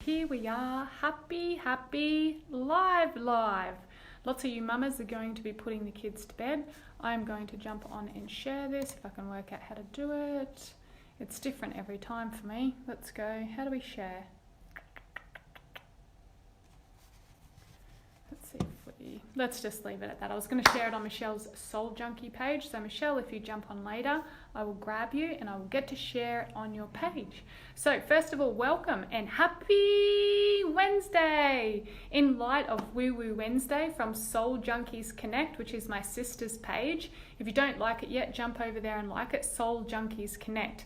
Here we are, happy, live. Lots of you mamas are going to be putting the kids to bed. I'm going to jump on and share this if I can work out how to do it. It's different every time for me. Let's go. How do we share? Let's just leave it at that. I was going to share it on Michelle's Soul Junkie page. So Michelle, if you jump on later, I will grab you and I will get to share it on your page. So first of all, welcome and happy Wednesday. In light of Woo Woo Wednesday from Soul Junkies Connect, which is my sister's page. If you don't like it yet, jump over there and like it. Soul Junkies Connect.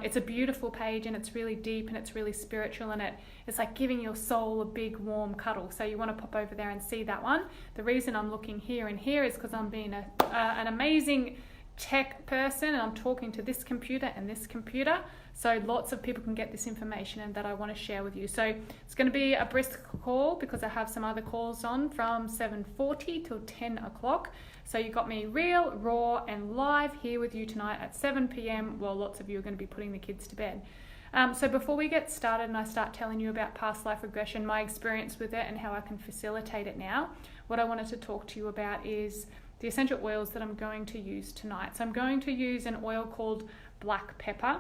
It's a beautiful page and it's really deep and it's really spiritual and it's like giving your soul a big warm cuddle. So you want to pop over there and see that one. The reason I'm looking here and here is because I'm being an amazing tech person and I'm talking to this computer and this computer. So lots of people can get this information and that I want to share with you. So it's going to be a brisk call because I have some other calls on from 7:40 till 10 o'clock. So you got me real, raw and live here with you tonight at 7 p.m. while lots of you are going to be putting the kids to bed. So before we get started and I start telling you about past life regression, my experience with it and how I can facilitate it now, what I wanted to talk to you about is the essential oils that I'm going to use tonight. So I'm going to use an oil called black pepper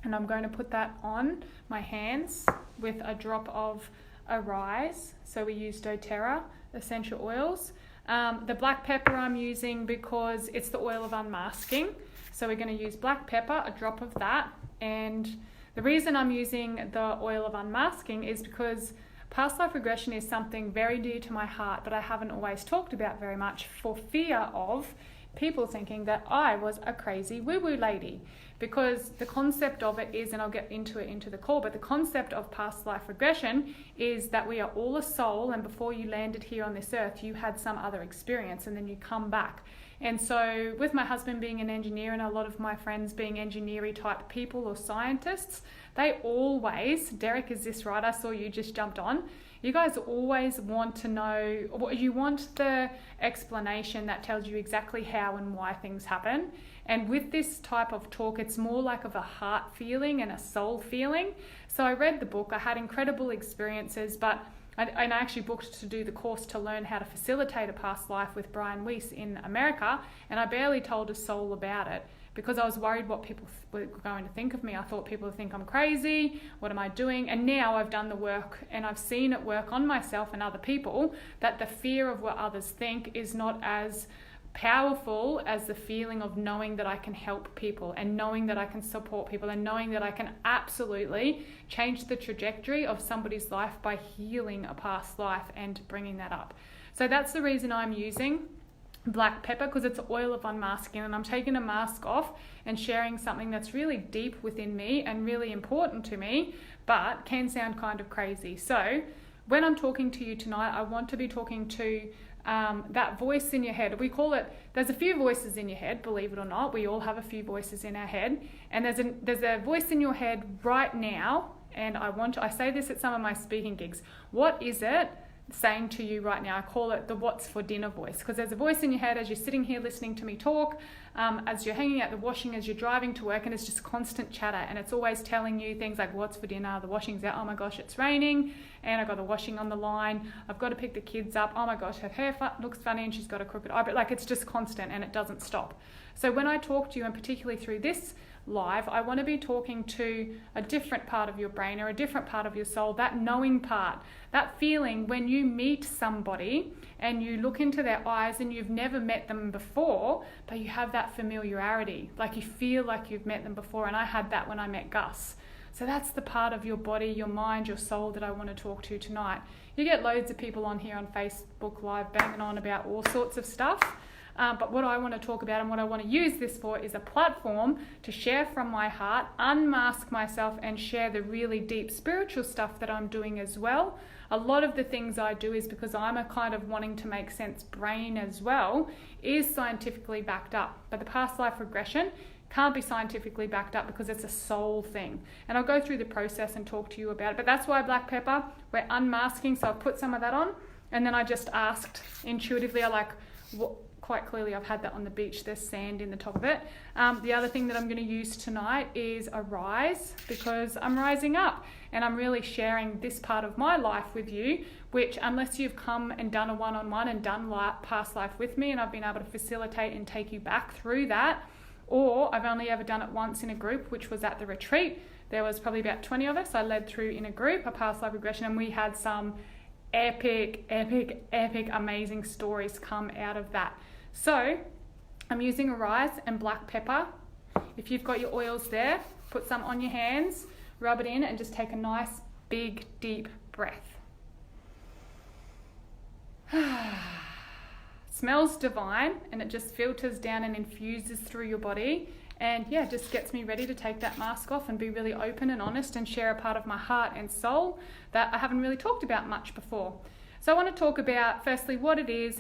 and I'm going to put that on my hands with a drop of Arise. So we use doTERRA essential oils. The black pepper I'm using because it's the oil of unmasking. So we're going to use black pepper, a drop of that. And the reason I'm using the oil of unmasking is because past life regression is something very dear to my heart, but I haven't always talked about very much for fear of people thinking that I was a crazy woo-woo lady. Because the concept of it is, and I'll get into it into the call, but the concept of past life regression is that we are all a soul and before you landed here on this earth, you had some other experience and then you come back. And so with my husband being an engineer and a lot of my friends being engineering type people or scientists, they always, Derek, is this right? I saw you just jumped on. You guys always want to know, you want the explanation that tells you exactly how and why things happen. And with this type of talk, it's more like of a heart feeling and a soul feeling. So I read the book, I had incredible experiences, but I actually booked to do the course to learn how to facilitate a past life with Brian Weiss in America, and I barely told a soul about it because I was worried what people were going to think of me. I thought people would think I'm crazy, what am I doing? And now I've done the work and I've seen it work on myself and other people, that the fear of what others think is not as powerful as the feeling of knowing that I can help people and knowing that I can support people and knowing that I can absolutely change the trajectory of somebody's life by healing a past life and bringing that up. So that's the reason I'm using black pepper, because it's oil of unmasking, and I'm taking a mask off and sharing something that's really deep within me and really important to me, but can sound kind of crazy. So when I'm talking to you tonight, I want to be talking to that voice in your head. We call it, there's a few voices in your head, believe it or not. We all have a few voices in our head, and there's a voice in your head right now, and I say this at some of my speaking gigs. What is it saying to you right now? I call it the what's for dinner voice, because there's a voice in your head as you're sitting here listening to me talk, as you're hanging out the washing, as you're driving to work, and it's just constant chatter, and it's always telling you things like what's for dinner, the washing's out, oh my gosh it's raining, and I've got the washing on the line, I've got to pick the kids up, oh my gosh her hair looks funny and she's got a crooked eyebrow. Like, it's just constant and it doesn't stop. So when I talk to you, and particularly through this live, I want to be talking to a different part of your brain or a different part of your soul, that knowing part, that feeling when you meet somebody and you look into their eyes and you've never met them before, but you have that familiarity, like you feel like you've met them before. And I had that when I met Gus. So that's the part of your body, your mind, your soul that I want to talk to tonight. You get loads of people on here on Facebook Live banging on about all sorts of stuff. But what I want to talk about and what I want to use this for is a platform to share from my heart, unmask myself and share the really deep spiritual stuff that I'm doing as well. A lot of the things I do is because I'm a kind of wanting to make sense brain as well, is scientifically backed up. But the past life regression can't be scientifically backed up because it's a soul thing. And I'll go through the process and talk to you about it. But that's why black pepper, we're unmasking. So I've put some of that on. And then I just asked intuitively, quite clearly I've had that on the beach. There's sand in the top of it. The other thing that I'm going to use tonight is a rise, because I'm rising up and I'm really sharing this part of my life with you, which unless you've come and done a one-on-one and done past life with me and I've been able to facilitate and take you back through that, or I've only ever done it once in a group, which was at the retreat. There was probably about 20 of us I led through in a group, a past life regression, and we had some epic, amazing stories come out of that. So I'm using a rice and black pepper. If you've got your oils there, put some on your hands, rub it in, and just take a nice, big, deep breath. Smells divine, and it just filters down and infuses through your body. And yeah, just gets me ready to take that mask off and be really open and honest and share a part of my heart and soul that I haven't really talked about much before. So I want to talk about, firstly, what it is,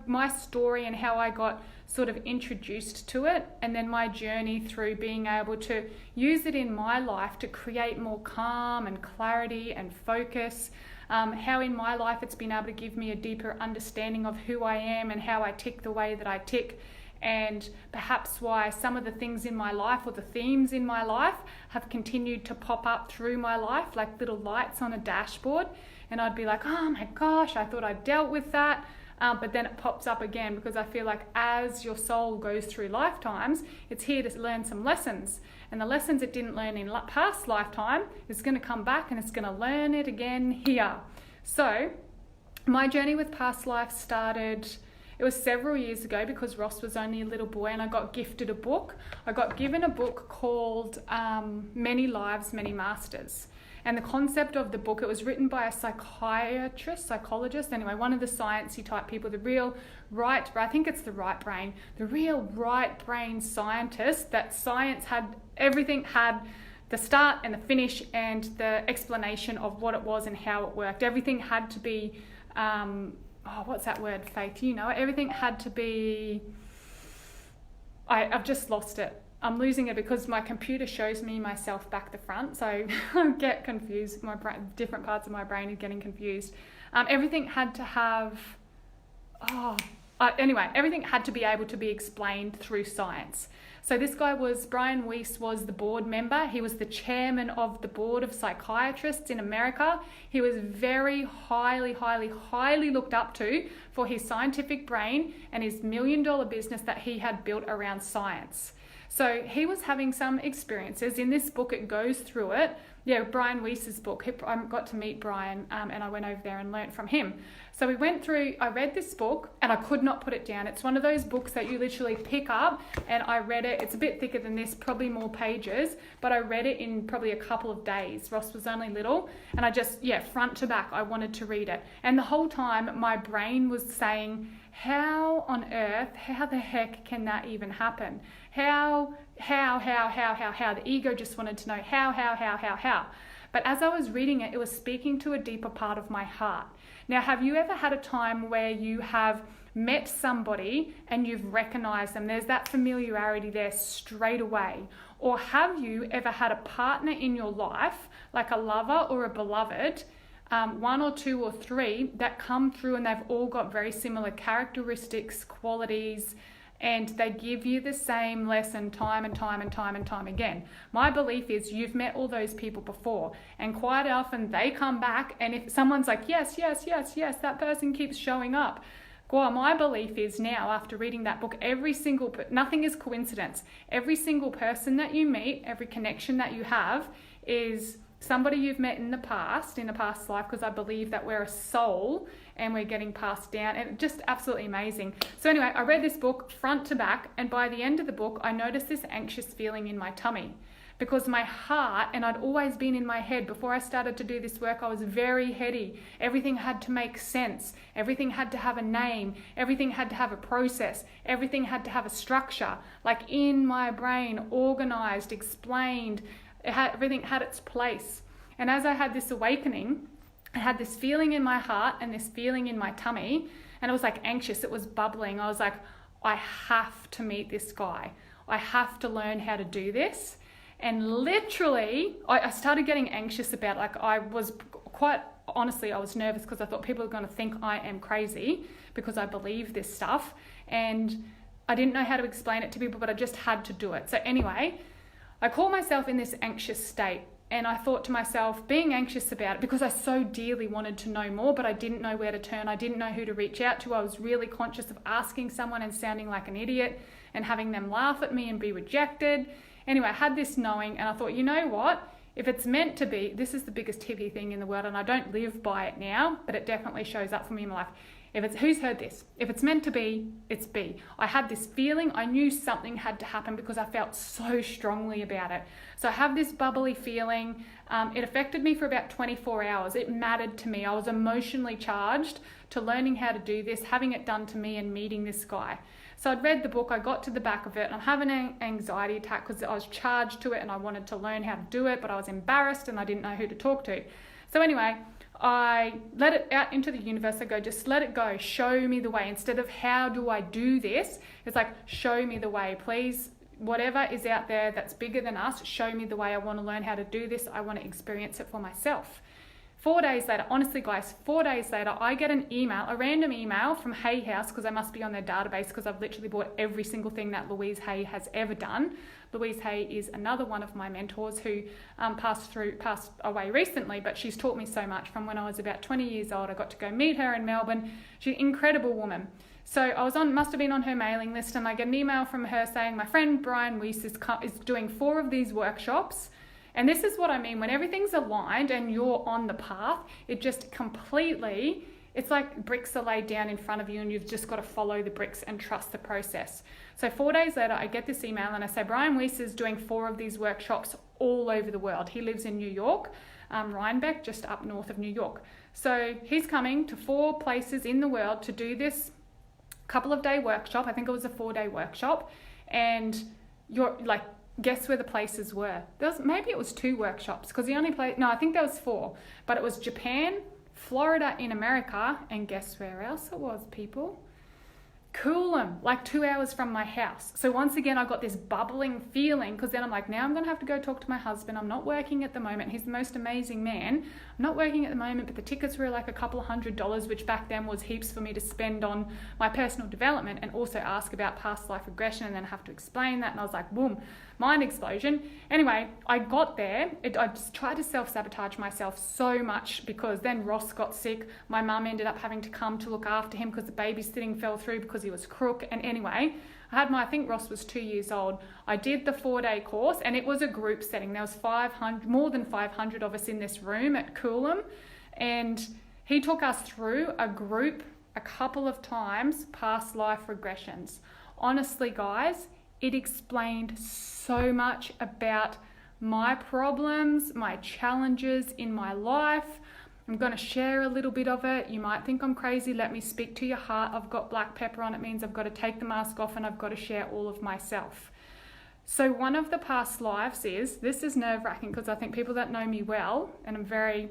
my story and how I got sort of introduced to it, and then my journey through being able to use it in my life to create more calm and clarity and focus. How in my life it's been able to give me a deeper understanding of who I am and how I tick the way that I tick, and perhaps why some of the things in my life or the themes in my life have continued to pop up through my life like little lights on a dashboard, and I'd be like, oh my gosh, I thought I dealt with that, but then it pops up again, because I feel like as your soul goes through lifetimes, it's here to learn some lessons, and the lessons it didn't learn in past lifetime is going to come back and it's going to learn it again here. So my journey with past life started, it was several years ago, because Ross was only a little boy and I got gifted a book. I got given a book called Many Lives, Many Masters. And the concept of the book, it was written by a psychologist, anyway, one of the sciencey type people, the real right, I think it's the right brain, the real right brain scientist that science had, everything had the start and the finish and the explanation of what it was and how it worked. Everything had to be, what's that word, Faith? You know, everything had to be, I've just lost it. I'm losing it because my computer shows me myself back the front, so I get confused. My brain, different parts of my brain are getting confused. Everything had to have, everything had to be able to be explained through science. So this guy Brian Weiss was the board member. He was the chairman of the board of psychiatrists in America. He was very highly looked up to for his scientific brain and his $1 million business that he had built around science. So he was having some experiences. In this book, it goes through it. Yeah, Brian Weiss's book. I got to meet Brian and I went over there and learnt from him. So we went through, I read this book and I could not put it down. It's one of those books that you literally pick up, and I read it. It's a bit thicker than this, probably more pages, but I read it in probably a couple of days. Ross was only little, and I just, front to back, I wanted to read it. And the whole time my brain was saying, how on earth, how the heck can that even happen? How? The ego just wanted to know how. But as I was reading it, it was speaking to a deeper part of my heart. Now, have you ever had a time where you have met somebody and you've recognized them? There's that familiarity there straight away. Or have you ever had a partner in your life, like a lover or a beloved, one or two or three, that come through and they've all got very similar characteristics, qualities, and they give you the same lesson time and time again. My belief is you've met all those people before, and quite often they come back, and if someone's like, yes, that person keeps showing up. Well, my belief is now, after reading that book, nothing is coincidence. Every single person that you meet, every connection that you have is somebody you've met in a past life, because I believe that we're a soul and we're getting passed down, and just absolutely amazing. So anyway, I read this book front to back, and by the end of the book, I noticed this anxious feeling in my tummy, because my heart, and I'd always been in my head. Before I started to do this work, I was very heady. Everything had to make sense. Everything had to have a name. Everything had to have a process. Everything had to have a structure, like in my brain, organized, explained. Everything had its place. And as I had this awakening, I had this feeling in my heart and this feeling in my tummy, and it was like anxious. It was bubbling. I was like, I have to meet this guy. I have to learn how to do this. And literally, I started getting anxious about, like, I was quite honestly, I was nervous because I thought people are going to think I am crazy because I believe this stuff. And I didn't know how to explain it to people, but I just had to do it. So anyway, I caught myself in this anxious state. And I thought to myself, being anxious about it, because I so dearly wanted to know more, but I didn't know where to turn. I didn't know who to reach out to. I was really conscious of asking someone and sounding like an idiot and having them laugh at me and be rejected. Anyway, I had this knowing, and I thought, you know what? If it's meant to be, this is the biggest hippie thing in the world, and I don't live by it now, but it definitely shows up for me in my life. Who's heard this? If it's meant to be, it's be. I had this feeling, I knew something had to happen because I felt so strongly about it. So I have this bubbly feeling. It affected me for about 24 hours. It mattered to me. I was emotionally charged to learning how to do this, having it done to me and meeting this guy. So I'd read the book, I got to the back of it, and I'm having an anxiety attack because I was charged to it and I wanted to learn how to do it, but I was embarrassed and I didn't know who to talk to. So anyway, I let it out into the universe. I go, just let it go. Show me the way. Instead of how do I do this? It's like, show me the way. Please, whatever is out there that's bigger than us, show me the way. I want to learn how to do this. I want to experience it for myself. 4 days later, honestly guys, 4 days later, I get an email, a random email from Hay House, because I must be on their database because I've literally bought every single thing that Louise Hay has ever done. Louise Hay is another one of my mentors who passed away recently, but she's taught me so much from when I was about 20 years old. I got to go meet her in Melbourne. She's an incredible woman. So I must have been on her mailing list, and I get an email from her saying, my friend Brian Weiss is doing 4 of these workshops. And this is what I mean, when everything's aligned and you're on the path, it just completely, it's like bricks are laid down in front of you and you've just got to follow the bricks and trust the process. So 4 days later, I get this email and I say, Brian Weiss is doing 4 of these workshops all over the world. He lives in New York, Rhinebeck, just up north of New York. So he's coming to 4 places in the world to do this couple of day workshop. I think it was a 4-day workshop. And you're like, guess where the places were? Maybe it was 2 workshops because the only place, no, I think there was 4, but it was Japan, Florida in America, and guess where else it was, people? Coolum, like 2 hours from my house. So once again, I got this bubbling feeling because then I'm like, now I'm going to have to go talk to my husband. I'm not working at the moment. He's the most amazing man. I'm not working at the moment, but the tickets were like a couple of $100, which back then was heaps for me to spend on my personal development and also ask about past life regression and then have to explain that. And I was like, boom, mind explosion. Anyway, I got there. I just tried to self-sabotage myself so much because then Ross got sick. My mum ended up having to come to look after him because the babysitting fell through because he was crook. And anyway, I think Ross was 2 years old. I did the 4-day course and it was a group setting. There was more than 500 of us in this room at Coolum. And he took us through a group a couple of times, past life regressions. Honestly, guys, it explained so much about my problems, my challenges in my life. I'm going to share a little bit of it. You might think I'm crazy. Let me speak to your heart. I've got black pepper on. It means I've got to take the mask off and I've got to share all of myself. So one of the past lives this is nerve-wracking because I think people that know me well, and I'm very,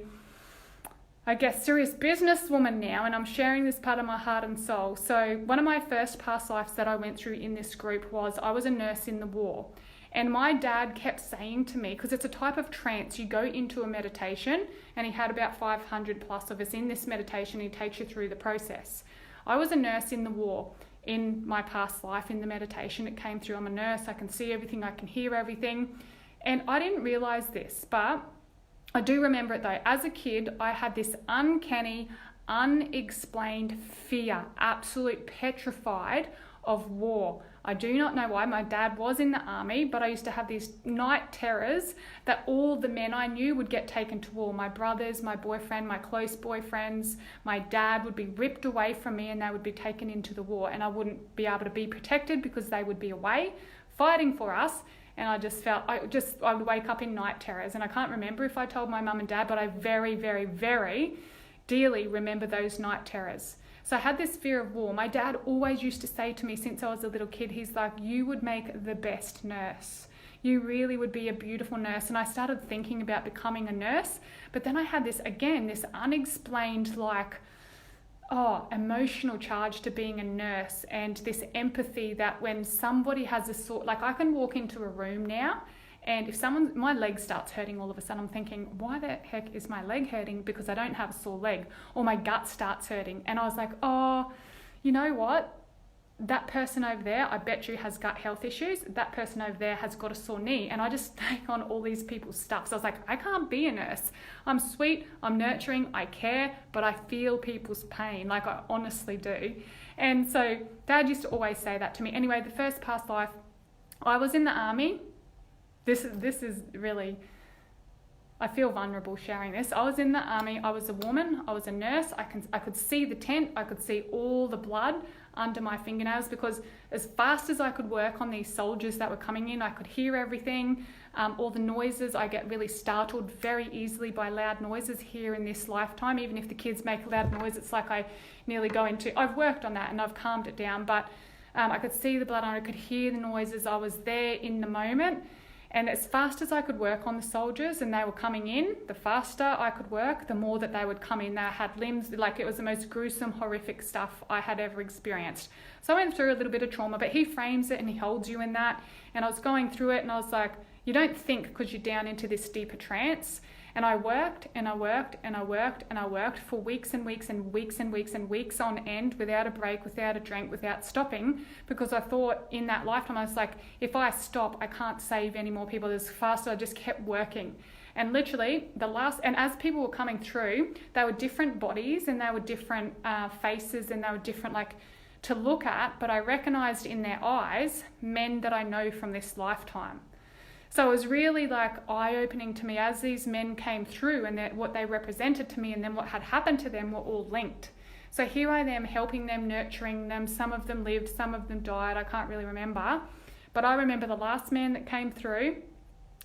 I guess, serious businesswoman now, and I'm sharing this part of my heart and soul. So one of my first past lives that I went through in this group was I was a nurse in the war. And my dad kept saying to me, because it's a type of trance, you go into a meditation, and he had about 500 plus of us in this meditation. He takes you through the process. I was a nurse in the war. In my past life, in the meditation, it came through. I'm a nurse. I can see everything. I can hear everything. And I didn't realize this, but I do remember it though. As a kid, I had this uncanny, unexplained fear, absolute petrified of war. I do not know why. My dad was in the army, but I used to have these night terrors that all the men I knew would get taken to war. My brothers, my boyfriend, my close boyfriends, my dad would be ripped away from me and they would be taken into the war, and I wouldn't be able to be protected because they would be away fighting for us. And I just felt, I would wake up in night terrors, and I can't remember if I told my mum and dad, but I very, very, very dearly remember those night terrors. So I had this fear of war. My dad always used to say to me since I was a little kid, he's like, you would make the best nurse. You really would be a beautiful nurse. And I started thinking about becoming a nurse, but then I had this unexplained emotional charge to being a nurse, and this empathy that when somebody has I can walk into a room now And if my leg starts hurting all of a sudden, I'm thinking, why the heck is my leg hurting? Because I don't have a sore leg. Or my gut starts hurting. And I was like, oh, you know what? That person over there, I bet you has gut health issues. That person over there has got a sore knee. And I just take on all these people's stuff. So I was like, I can't be a nurse. I'm sweet, I'm nurturing, I care, but I feel people's pain. Like I honestly do. And so Dad used to always say that to me. Anyway, the first past life, I was in the army. This is really, I feel vulnerable sharing this. I was in the army. I was a woman. I was a nurse. I could see the tent. I could see all the blood under my fingernails, because as fast as I could work on these soldiers that were coming in, I could hear everything, all the noises. I get really startled very easily by loud noises here in this lifetime. Even if the kids make a loud noise, it's like I nearly go into, I've worked on that and I've calmed it down, but I could see the blood and I could hear the noises. I was there in the moment. And as fast as I could work on the soldiers and they were coming in, the faster I could work, the more that they would come in. They had limbs, like it was the most gruesome, horrific stuff I had ever experienced. So I went through a little bit of trauma, but he frames it and he holds you in that. And I was going through it and I was like, you don't think because you're down into this deeper trance. And I worked and I worked and I worked and I worked for weeks and weeks and weeks and weeks and weeks on end, without a break, without a drink, without stopping, because I thought in that lifetime, I was like, if I stop, I can't save any more people. As fast as I just kept working. And literally and as people were coming through, they were different bodies and they were different faces and they were different, like to look at, but I recognized in their eyes men that I know from this lifetime. So it was really like eye-opening to me as these men came through, and what they represented to me and then what had happened to them were all linked. So here I am helping them, nurturing them. Some of them lived, some of them died. I can't really remember. But I remember the last man that came through,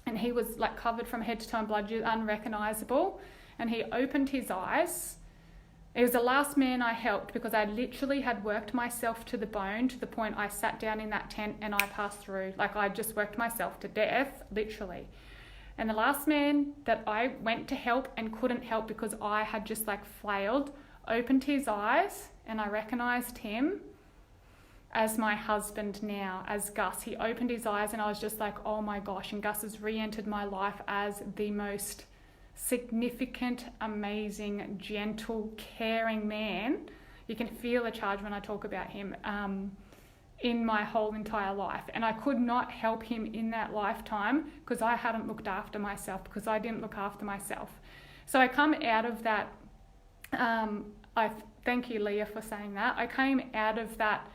and he was like covered from head to toe in blood, unrecognizable. And he opened his eyes. It was the last man I helped, because I literally had worked myself to the bone, to the point I sat down in that tent and I passed through. Like I just worked myself to death, literally. And the last man that I went to help and couldn't help because I had just like flailed, opened his eyes, and I recognized him as my husband now, as Gus. He opened his eyes and I was just like, oh my gosh. And Gus has re-entered my life as the most significant, amazing, gentle, caring man. You can feel the charge when I talk about him in my whole entire life. And I could not help him in that lifetime because I hadn't looked after myself, because I didn't look after myself. So I come out of that, I thank you, Leah, for saying that. I came out of that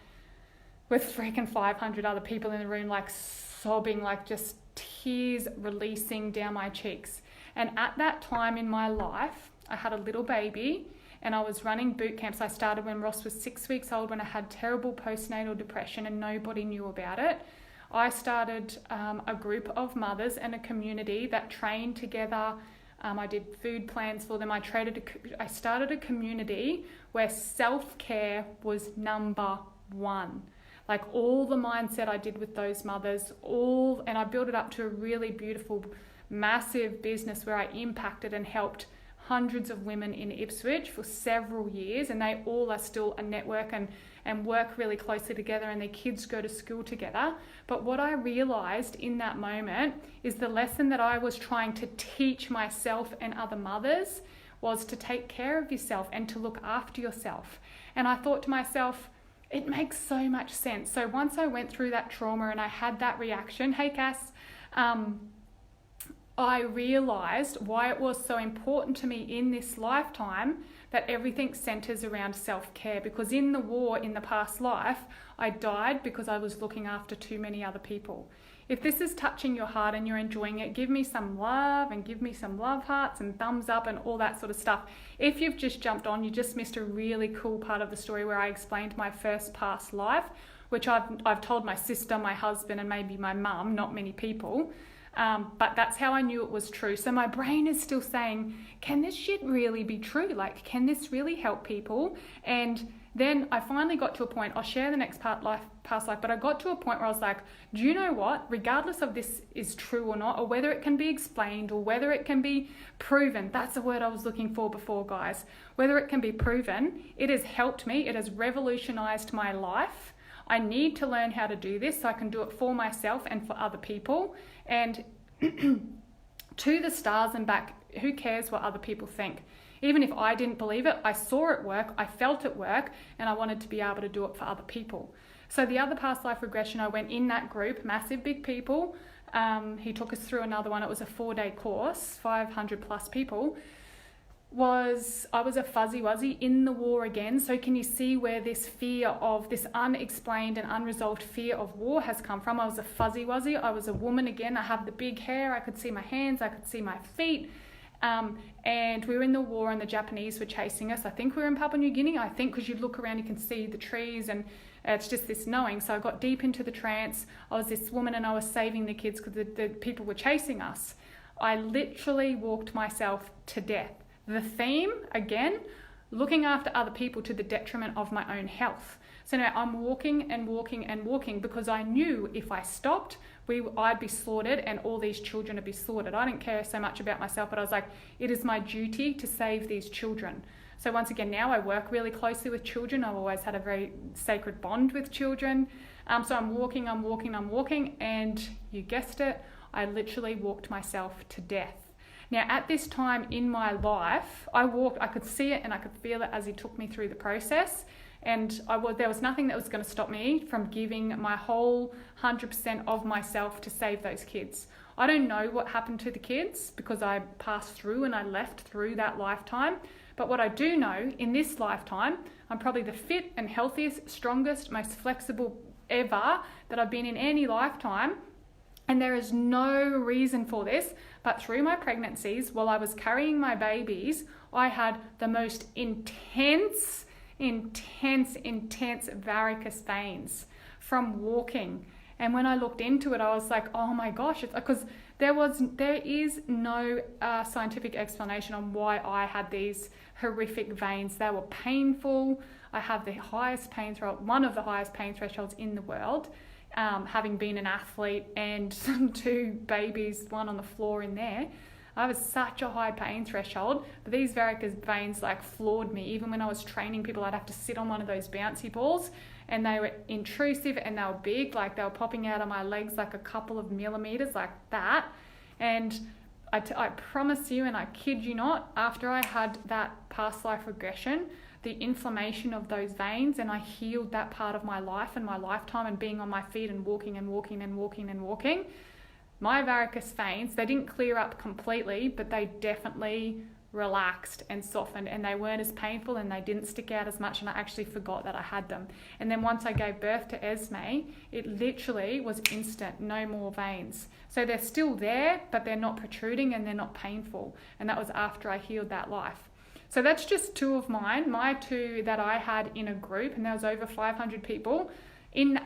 with freaking 500 other people in the room, like sobbing, like just tears releasing down my cheeks. And at that time in my life, I had a little baby and I was running boot camps. I started when Ross was 6 weeks old, when I had terrible postnatal depression and nobody knew about it. I started a group of mothers and a community that trained together. I did food plans for them. I started a community where self-care was number one. Like all the mindset I did with those mothers, and I built it up to a really beautiful, massive business where I impacted and helped hundreds of women in Ipswich for several years, and they all are still a network and work really closely together, and their kids go to school together. But what I realized in that moment is the lesson that I was trying to teach myself and other mothers was to take care of yourself and to look after yourself. And I thought to myself, it makes so much sense. So once I went through that trauma and I had that reaction, hey Cass, I realized why it was so important to me in this lifetime that everything centers around self-care. Because in the war, in the past life, I died because I was looking after too many other people. If this is touching your heart and you're enjoying it, give me some love and give me some love hearts and thumbs up and all that sort of stuff. If you've just jumped on, you just missed a really cool part of the story where I explained my first past life, which I've told my sister, my husband, and maybe my mum, not many people. But that's how I knew it was true. So my brain is still saying, can this shit really be true? Like, can this really help people? And then I finally got to a point, I'll share the next past life, but I got to a point where I was like, do you know what? Regardless of this is true or not, or whether it can be explained, or whether it can be proven, that's the word I was looking for before, guys. Whether it can be proven, it has helped me. It has revolutionized my life. I need to learn how to do this so I can do it for myself and for other people. And to the stars and back. Who cares what other people think? Even if I didn't believe it, I saw it work, I felt it work, and I wanted to be able to do it for other people. So the other past life regression, I went in that group, massive big people. He took us through another one. It was a 4-day course, 500 plus people. I was a fuzzy wuzzy in the war again. So can you see where this fear of this unexplained and unresolved fear of war has come from? I was a fuzzy wuzzy. I was a woman again. I have the big hair. I could see my hands. I could see my feet. And we were in the war and the Japanese were chasing us. I think we were in Papua New Guinea. I think because you look around, you can see the trees and it's just this knowing. So I got deep into the trance. I was this woman and I was saving the kids because the people were chasing us. I literally walked myself to death. The theme, again, looking after other people to the detriment of my own health. So now I'm walking and walking and walking because I knew if I stopped, I'd be slaughtered and all these children would be slaughtered. I didn't care so much about myself, but I was like, it is my duty to save these children. So once again, now I work really closely with children. I've always had a very sacred bond with children. So I'm walking, and you guessed it, I literally walked myself to death. Now, at this time in my life, I could see it and I could feel it as he took me through the process. And there was nothing that was going to stop me from giving my whole 100% of myself to save those kids. I don't know what happened to the kids because I passed through and I left through that lifetime. But what I do know, in this lifetime, I'm probably the fit and healthiest, strongest, most flexible ever that I've been in any lifetime. And there is no reason for this, but through my pregnancies, while I was carrying my babies, I had the most intense varicose veins from walking. And when I looked into it, I was like, oh my gosh, it's because there is no scientific explanation on why I had these horrific veins. They were painful. I have the highest pain threshold, one of the highest pain thresholds in the world. Having been an athlete and 2 babies, one on the floor in there, I was such a high pain threshold, but these varicose veins like floored me. Even when I was training people, I'd have to sit on one of those bouncy balls and they were intrusive and they were big, like they were popping out of my legs like a couple of millimeters like that. And I promise you, and I kid you not, after I had that past life regression, the inflammation of those veins, and I healed that part of my life and my lifetime and being on my feet and walking, my varicose veins, they didn't clear up completely, but they definitely relaxed and softened and they weren't as painful and they didn't stick out as much and I actually forgot that I had them. And then once I gave birth to Esme, it literally was instant, no more veins. So they're still there, but they're not protruding and they're not painful. And that was after I healed that life. So that's just 2 of mine, my 2 that I had in a group, and there was over 500 people.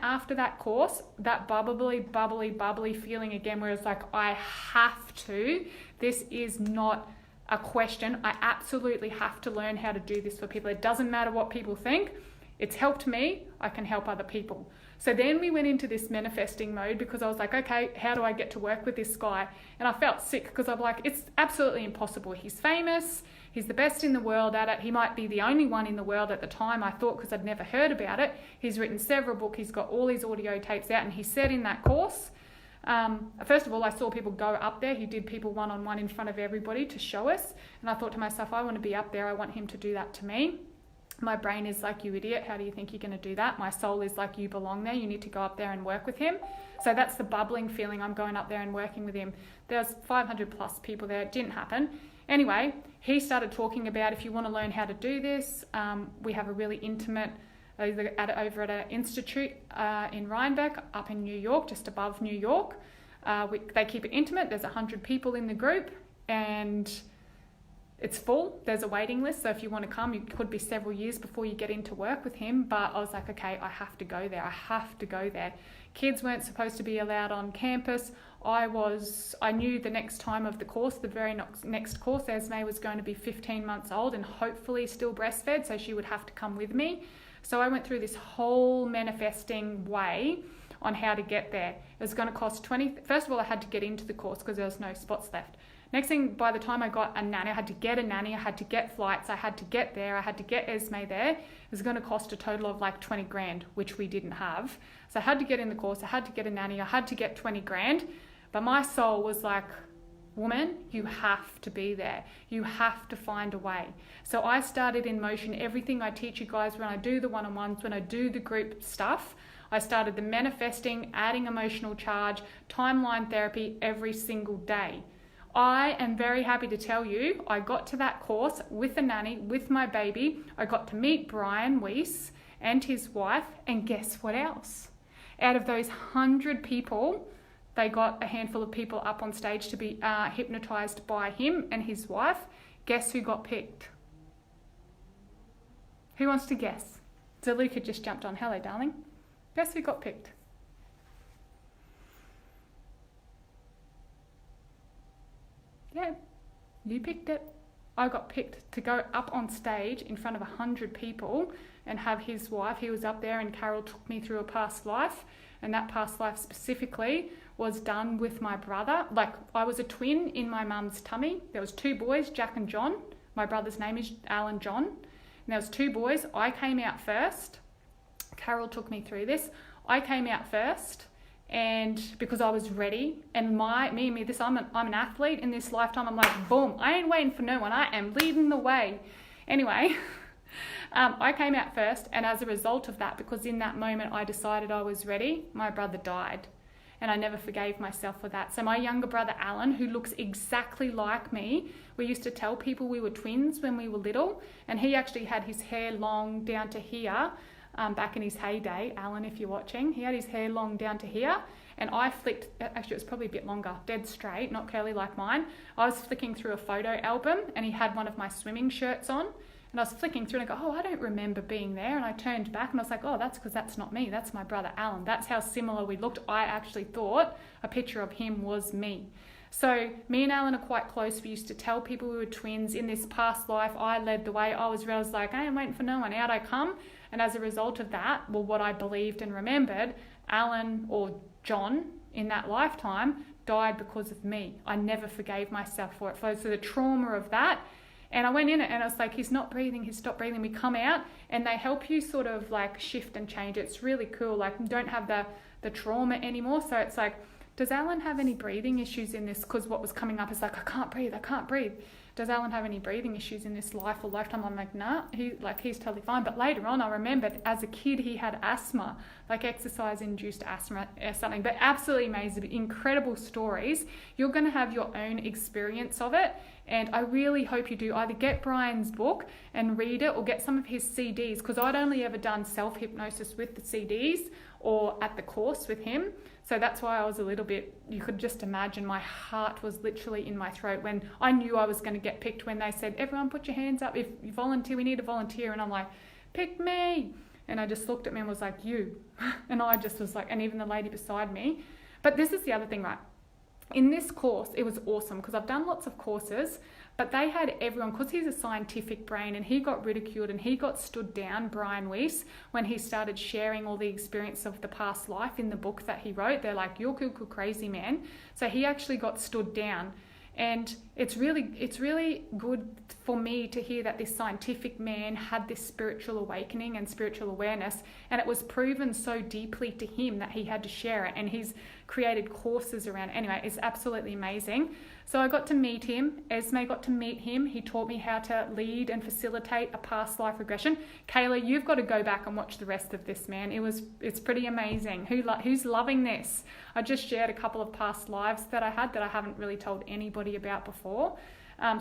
After that course, that bubbly feeling again, where it's like, I have to, this is not a question. I absolutely have to learn how to do this for people. It doesn't matter what people think. It's helped me. I can help other people. So then we went into this manifesting mode because I was like, okay, how do I get to work with this guy? And I felt sick because I'm like, it's absolutely impossible. He's famous. He's the best in the world at it. He might be the only one in the world at the time, I thought, because I'd never heard about it. He's written several books. He's got all these audio tapes out. And he said in that course, first of all, I saw people go up there. He did people one-on-one in front of everybody to show us. And I thought to myself, I want to be up there. I want him to do that to me. My brain is like, you idiot. How do you think you're going to do that? My soul is like, you belong there. You need to go up there and work with him. So that's the bubbling feeling. I'm going up there and working with him. There's 500 plus people there. It didn't happen. Anyway, he started talking about, if you want to learn how to do this, we have a really intimate, over at an institute in Rhinebeck up in New York, just above New York. They keep it intimate. There's 100 people in the group and it's full. There's a waiting list. So if you want to come, it could be several years before you get into work with him. But I was like, okay, I have to go there. I have to go there. Kids weren't supposed to be allowed on campus. I knew the next time of the course, the very next course, Esme was going to be 15 months old and hopefully still breastfed. So she would have to come with me. So I went through this whole manifesting way on how to get there. It was going to cost first of all, I had to get into the course because there was no spots left. Next thing, by the time I got a nanny, I had to get a nanny, I had to get flights, I had to get there, I had to get Esme there. It was going to cost a total of like 20 grand, which we didn't have. So I had to get in the course, I had to get a nanny, I had to get 20 grand. But my soul was like, woman, you have to be there. You have to find a way. So I started in motion everything I teach you guys when I do the one-on-ones, when I do the group stuff. I started the manifesting, adding emotional charge, timeline therapy every single day. I am very happy to tell you, I got to that course with a nanny, with my baby. I got to meet Brian Weiss and his wife, and guess what else? Out of those 100 people, they got a handful of people up on stage to be hypnotized by him and his wife. Guess who got picked? Who wants to guess? So Luca just jumped on. Hello, darling. Guess who got picked? Yeah, you picked it. I got picked to go up on stage in front of 100 people and have his wife. He was up there and Carol took me through a past life, and that past life specifically was done with my brother. Like, I was a twin in my mum's tummy. There was 2 boys, Jack and John. My brother's name is Alan John. And there was 2 boys. I came out first. Carol took me through this. I came out first, and because I was ready, and I'm an athlete in this lifetime. I'm like, boom, I ain't waiting for no one. I am leading the way. Anyway, I came out first, and as a result of that, because in that moment I decided I was ready, my brother died. And I never forgave myself for that. So my younger brother, Alan, who looks exactly like me, we used to tell people we were twins when we were little. And he actually had his hair long down to here, back in his heyday. Alan, if you're watching, he had his hair long down to here. And I flicked, actually it was probably a bit longer, dead straight, not curly like mine. I was flicking through a photo album and he had one of my swimming shirts on. And I was flicking through and I go, oh, I don't remember being there. And I turned back and I was like, oh, that's because that's not me. That's my brother, Alan. That's how similar we looked. I actually thought a picture of him was me. So me and Alan are quite close. We used to tell people we were twins. In this past life, I led the way. I was like, I ain't waiting for no one. Out I come. And as a result of that, well, what I believed and remembered, Alan or John in that lifetime died because of me. I never forgave myself for it. So the trauma of that. And I went in it and I was like, he's not breathing, he's stopped breathing. We come out and they help you sort of like shift and change. It's really cool. Like, you don't have the trauma anymore. So it's like, does Alan have any breathing issues in this? Because what was coming up is like, I can't breathe. Does Alan have any breathing issues in this life or lifetime? I'm like, nah, he's totally fine. But later on, I remembered as a kid, he had asthma, like exercise-induced asthma or something. But absolutely amazing, incredible stories. You're going to have your own experience of it. And I really hope you do either get Brian's book and read it or get some of his CDs, because I'd only ever done self-hypnosis with the CDs or at the course with him. So that's why I was a little bit, you could just imagine my heart was literally in my throat when I knew I was going to get picked, when they said, everyone put your hands up. If you volunteer, we need a volunteer. And I'm like, pick me. And I just looked at me and was like, you. And I just was like, and even the lady beside me. But this is the other thing, right? In this course, it was awesome because I've done lots of courses, but they had everyone, because he's a scientific brain and he got ridiculed and he got stood down, Brian Weiss, when he started sharing all the experience of the past life in the book that he wrote. They're like, you're cool, crazy man. So he actually got stood down. And it's really good for me to hear that this scientific man had this spiritual awakening and spiritual awareness, and it was proven so deeply to him that he had to share it, and he's created courses around it. Anyway, it's absolutely amazing. So I got to meet him. Esme got to meet him. He taught me how to lead and facilitate a past life regression. Kayla, you've got to go back and watch the rest of this, man. It's pretty amazing. Who's loving this? I just shared a couple of past lives that I had that I haven't really told anybody about before.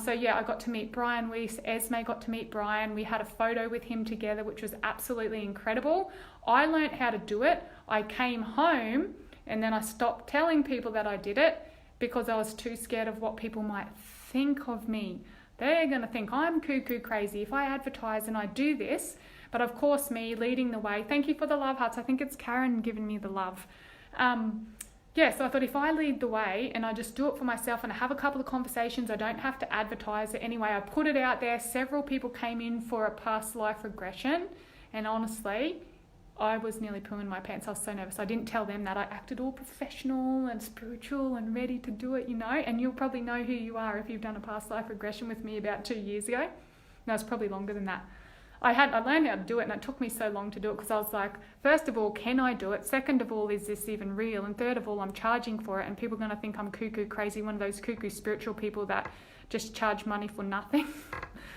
So yeah, I got to meet Brian Weiss. Esme got to meet Brian. We had a photo with him together, which was absolutely incredible. I learned how to do it. I came home and then I stopped telling people that I did it because I was too scared of what people might think of me. They're going to think I'm cuckoo crazy if I advertise and I do this. But of course, me leading the way. Thank you for the love hearts. I think it's Karen giving me the love. Yeah, so I thought if I lead the way and I just do it for myself and I have a couple of conversations, I don't have to advertise it anyway. I put it out there. Several people came in for a past life regression. And honestly, I was nearly pooing my pants. I was so nervous. I didn't tell them that. I acted all professional and spiritual and ready to do it, you know. And you'll probably know who you are if you've done a past life regression with me about 2 years ago. No, it's probably longer than that. I learned how to do it, and it took me so long to do it because I was like, first of all, can I do it? Second of all, is this even real? And third of all, I'm charging for it, and people are going to think I'm cuckoo crazy, one of those cuckoo spiritual people that just charge money for nothing.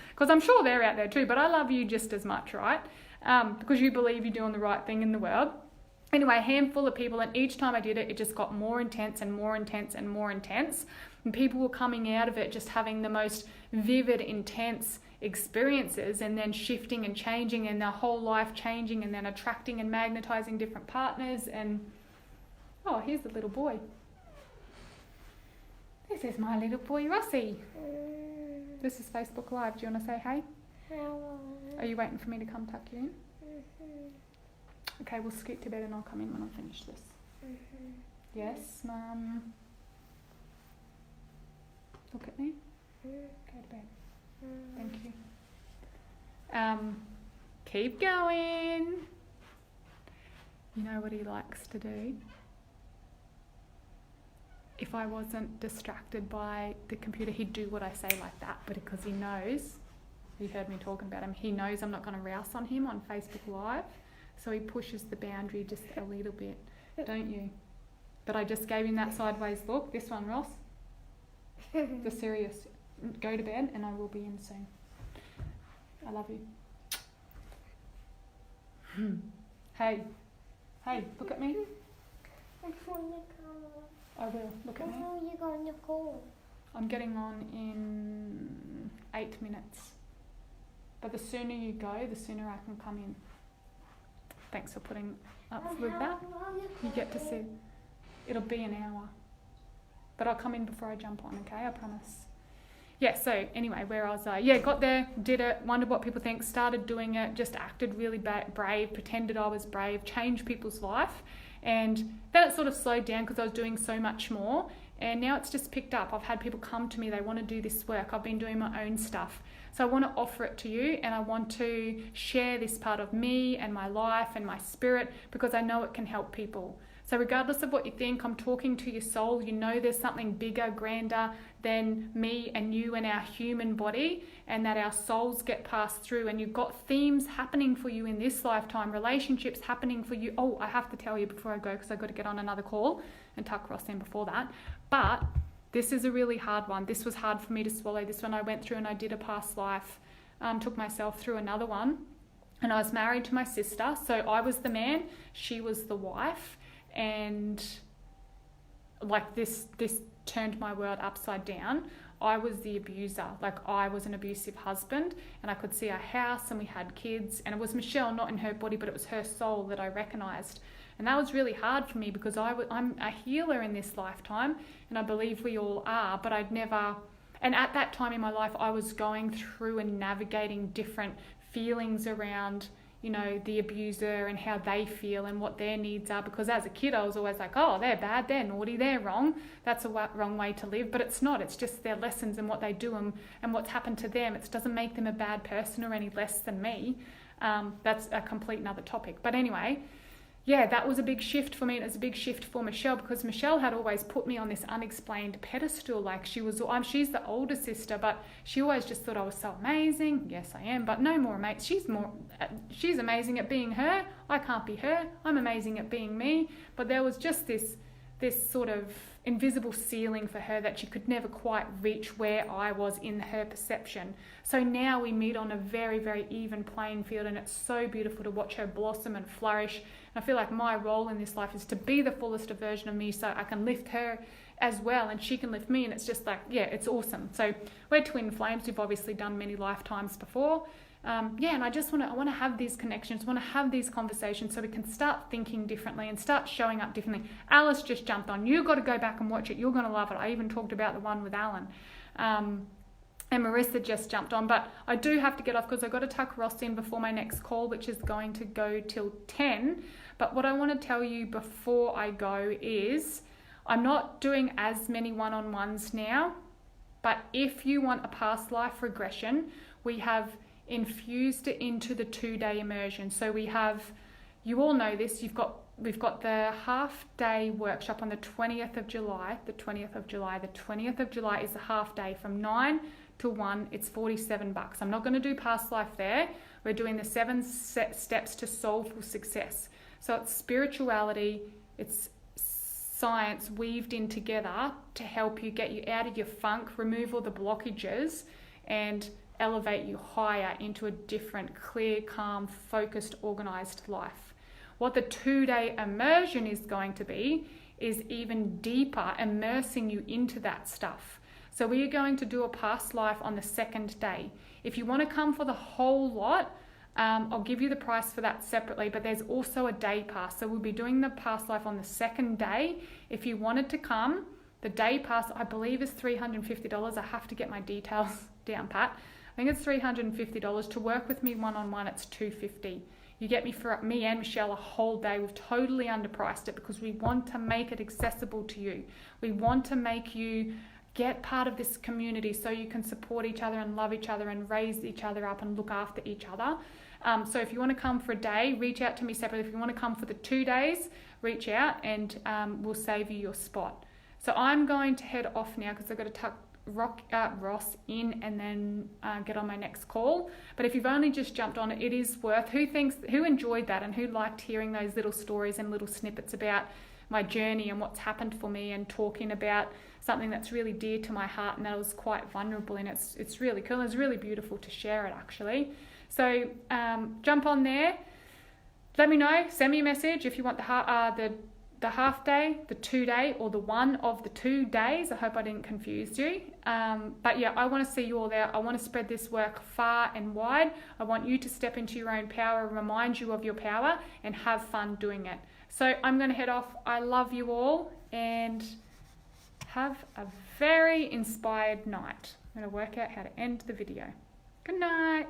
Because I'm sure they're out there too, but I love you just as much, right? Because you believe you're doing the right thing in the world. Anyway, a handful of people, and each time I did it, it just got more intense and more intense and more intense. And people were coming out of it just having the most vivid, intense experiences, and then shifting and changing, and their whole life changing, and then attracting and magnetizing different partners. And oh, here's the little boy. This is my little boy Rossi. This is Facebook Live. Do you want to say hey? Hello. Are you waiting for me to come tuck you in? Okay, we'll scoot to bed and I'll come in when I finish this. Yes, Mum. Look at me. Go to bed. Thank you. Keep going. You know what he likes to do? If I wasn't distracted by the computer, he'd do what I say like that. But because he knows, you heard me talking about him, he knows I'm not going to rouse on him on Facebook Live. So he pushes the boundary just a little bit, don't you? But I just gave him that sideways look. This one, Ross. The serious. Go to bed and I will be in soon. I love you. Hey, look at me. I will. Look at me. How are you going to call? I'm getting on in 8 minutes. But the sooner you go, the sooner I can come in. Thanks for putting up with that. You get to see. It'll be an hour. But I'll come in before I jump on, okay? I promise. Yeah, so anyway, where was I? Yeah, got there, did it, wondered what people think, started doing it, just acted really brave, pretended I was brave, changed people's life. And then it sort of slowed down because I was doing so much more. And now it's just picked up. I've had people come to me, they want to do this work. I've been doing my own stuff. So I want to offer it to you, and I want to share this part of me and my life and my spirit because I know it can help people. So regardless of what you think, I'm talking to your soul. You know there's something bigger, grander than me and you and our human body, and that our souls get passed through, and you've got themes happening for you in this lifetime, relationships happening for you. Oh, I have to tell you before I go because I've got to get on another call and tuck Ross in before that. But this is a really hard one. This was hard for me to swallow. This one I went through, and I did a past life, took myself through another one. And I was married to my sister. So I was the man, she was the wife. And like this turned my world upside down. I was the abuser. Like I was an abusive husband, and I could see our house and we had kids, and it was Michelle, not in her body, but it was her soul that I recognized. And that was really hard for me because I'm a healer in this lifetime, and I believe we all are, but I'd never, and at that time in my life, I was going through and navigating different feelings around, you know, the abuser and how they feel and what their needs are. Because as a kid, I was always like, oh, they're bad, they're naughty, they're wrong. That's a wrong way to live. But it's not. It's just their lessons and what they do and what's happened to them. It doesn't make them a bad person or any less than me. That's a complete another topic. But anyway, yeah, that was a big shift for me. And it was a big shift for Michelle because Michelle had always put me on this unexplained pedestal. Like she's the older sister, but she always just thought I was so amazing. Yes, I am, but no more amazing. She's amazing at being her. I can't be her. I'm amazing at being me. But there was just this sort of invisible ceiling for her that she could never quite reach where I was in her perception. So now we meet on a very, very even playing field, and it's so beautiful to watch her blossom and flourish. And I feel like my role in this life is to be the fullest version of me so I can lift her as well and she can lift me, and it's just like, yeah, it's awesome. So we're twin flames. We've obviously done many lifetimes before. And I want to have these connections, want to have these conversations so we can start thinking differently and start showing up differently. Alice just jumped on. You've got to go back and watch it. You're going to love it. I even talked about the one with Alan. And Marissa just jumped on. But I do have to get off because I've got to tuck Ross in before my next call, which is going to go till 10. But what I want to tell you before I go is I'm not doing as many one-on-ones now. But if you want a past life regression, we have infused it into the 2-day immersion. So we have, you all know this, we've got the half-day workshop on the 20th of July. The 20th of July is the half day from 9 to 1, it's $47. I'm not going to do past life there. We're doing the 7 steps to soulful success. So it's spirituality, it's science weaved in together to help you get you out of your funk, remove all the blockages, and elevate you higher into a different, clear, calm, focused, organized life. What the 2-day immersion is going to be is even deeper, immersing you into that stuff. So we are going to do a past life on the 2nd day. If you want to come for the whole lot, I'll give you the price for that separately, but there's also a day pass. So we'll be doing the past life on the 2nd day. If you wanted to come, the day pass, I believe, is $350. I have to get my details down pat. I think it's $350. To work with me one-on-one, it's $250. You get me and Michelle a whole day. We've totally underpriced it because we want to make it accessible to you. We want to make you get part of this community so you can support each other and love each other and raise each other up and look after each other. So if you want to come for a day, reach out to me separately. If you want to come for the 2 days, reach out and we'll save you your spot. So I'm going to head off now because I've got to tuck Ross in and then get on my next call. But if you've only just jumped on it, it is worth. Who enjoyed that and who liked hearing those little stories and little snippets about my journey and what's happened for me, and talking about something that's really dear to my heart and that I was quite vulnerable in. It's really cool. It's really beautiful to share it, actually. So jump on there. Let me know. Send me a message if you want the half day, the 2-day, or the one of the 2 days. I hope I didn't confuse you. But yeah, I want to see you all there. I want to spread this work far and wide. I want you to step into your own power, remind you of your power, and have fun doing it. So I'm going to head off. I love you all and have a very inspired night. I'm going to work out how to end the video. Good night.